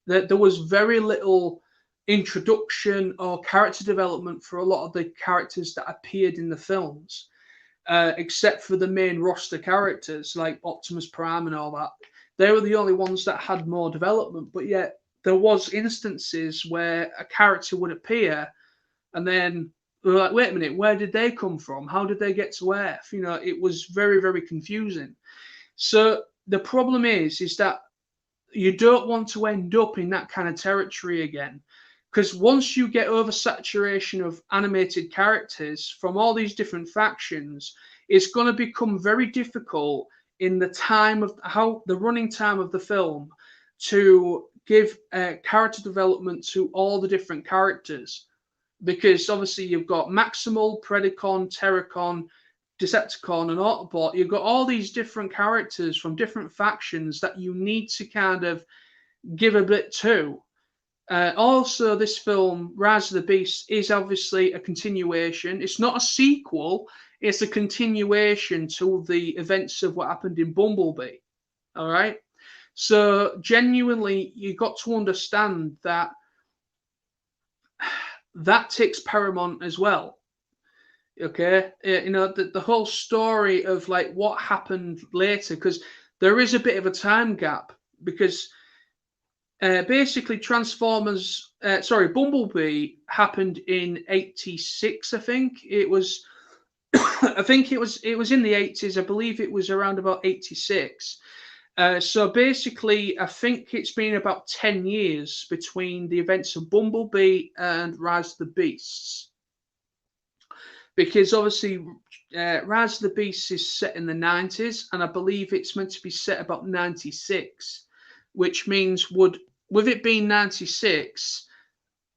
Speaker 1: there was very little introduction or character development for a lot of the characters that appeared in the films, except for the main roster characters like Optimus Prime and all that. They were the only ones that had more development. But yet there was instances where a character would appear, and then we were like, wait a minute, where did they come from? How did they get to Earth? It was very, very confusing. So the problem is that you don't want to end up in that kind of territory again. Because once you get oversaturation of animated characters from all these different factions, it's going to become very difficult in the running time of the film to give character development to all the different characters. Because obviously you've got Maximal, Predacon, Terracon, Decepticon, and Autobot. You've got all these different characters from different factions that you need to kind of give a bit to. Also, this film, Rise of the Beast, is obviously a continuation. It's not a sequel. It's a continuation to the events of what happened in Bumblebee. All right? So, genuinely, you've got to understand that that takes paramount as well. Okay, you know, the whole story of like what happened later, because there is a bit of a time gap, because basically Transformers, sorry, Bumblebee happened in '86. I think it was. I think it was in the '80s. I believe it was around about '86. So basically, I think it's been about 10 years between the events of Bumblebee and Rise of the Beasts, because obviously Rise of the Beasts is set in the '90s, and I believe it's meant to be set about '96, which means with it being '96,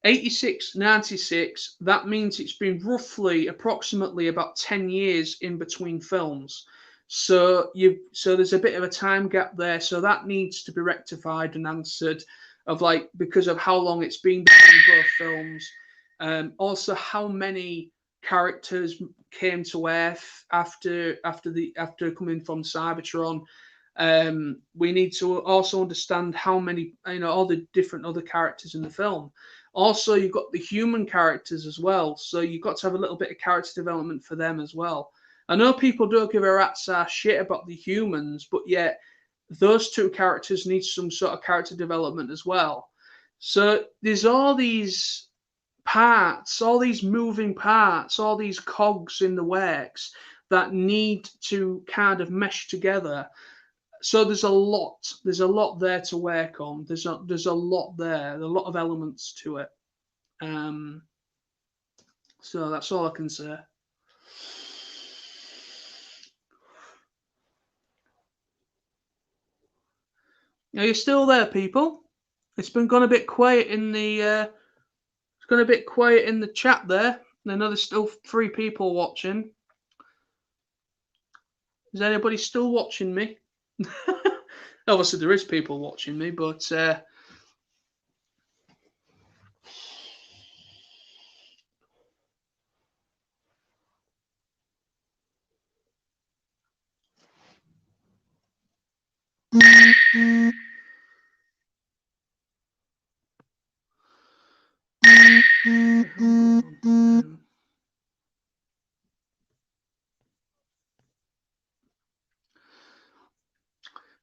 Speaker 1: '86, '96, that means it's been roughly approximately about 10 years in between films. So there's a bit of a time gap there. So that needs to be rectified and answered, of like, because of how long it's been between both films. Also how many characters came to Earth after coming from Cybertron. We need to also understand how many, all the different other characters in the film. Also, you've got the human characters as well, so you've got to have a little bit of character development for them as well. I know people don't give a rat's ass shit about the humans, but yet those two characters need some sort of character development as well. So there's all these parts, all these moving parts, all these cogs in the works that need to kind of mesh together. So there's a lot there to work on. There's a lot there, a lot of elements to it. Um, so that's all I can say. Are you still there, people? It's been gone a bit quiet in the it's gone a bit quiet in the chat there. I know there's still 3 people watching. Is anybody still watching me? Obviously, there is people watching me, but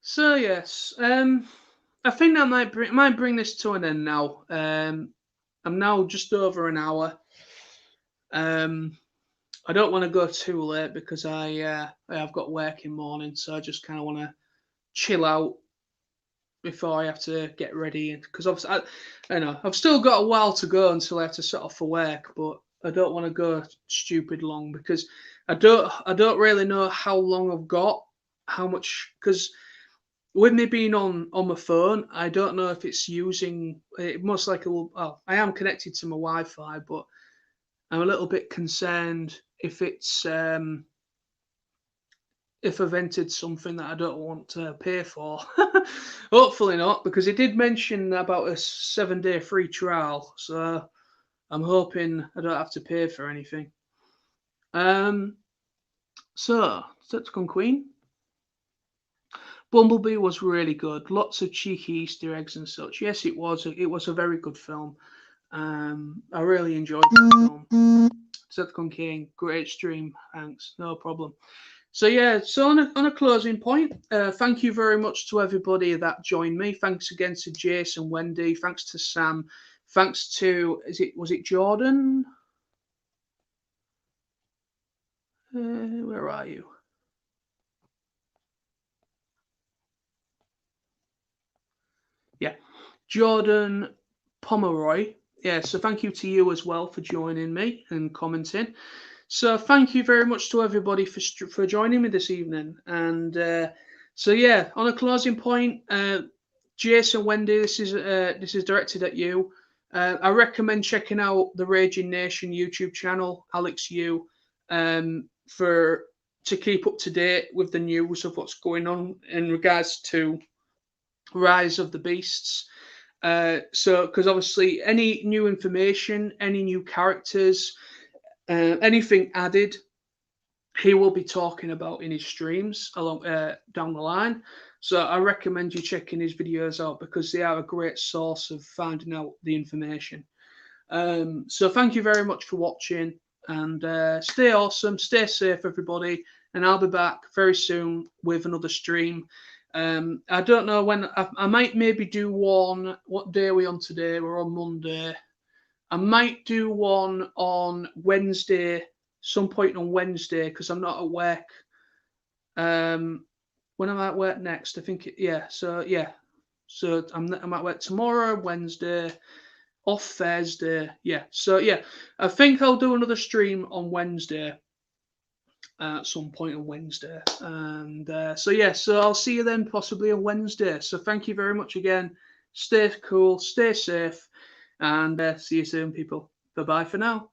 Speaker 1: so yes, I think that might bring this to an end now. I'm now just over an hour. I don't want to go too late because I've got work in morning, so I just kind of want to chill out before I have to get ready. Because obviously, I know I've still got a while to go until I have to set off for work, but I don't want to go stupid long, because I don't really know how long I've got, how much, because with me being on my phone, I don't know if it's using it. Most likely will. Oh, I am connected to my Wi-Fi, but I'm a little bit concerned if it's if I've entered something that I don't want to pay for. Hopefully not, because it did mention about a 7-day free trial, so I'm hoping I don't have to pay for anything. So Decepticon Queen. Bumblebee was really good. Lots of cheeky Easter eggs and such. Yes, it was. It was a very good film. I really enjoyed that film. Decepticon King, great stream. Thanks, no problem. So yeah, so on a closing point, thank you very much to everybody that joined me. Thanks again to Jason, Wendy. Thanks to Sam. Thanks to was it Jordan? Where are you? Yeah, Jordan Pomeroy. Yeah, so thank you to you as well for joining me and commenting. So thank you very much to everybody for joining me this evening. And so yeah, on a closing point, Jason, Wendy, this is directed at you. I recommend checking out the Raging Nation YouTube channel, Alex Yu, for to keep up to date with the news of what's going on in regards to Rise of the Beasts. So, because obviously, any new information, any new characters, anything added, he will be talking about in his streams along down the line. So, I recommend you checking his videos out, because they are a great source of finding out the information. So thank you very much for watching, and stay awesome, stay safe, everybody. And I'll be back very soon with another stream. I don't know when. I might maybe do one. What day are we on today? We're on Monday. I might do one on Wednesday, some point on Wednesday, because I'm not at work. When am I at work next? I think yeah. So yeah. So I'm at work tomorrow, Wednesday, off Thursday. Yeah. So yeah, I think I'll do another stream on Wednesday. At some point on Wednesday, and so yeah. So I'll see you then, possibly on Wednesday. So thank you very much again. Stay cool, stay safe, and see you soon, people. Bye bye for now.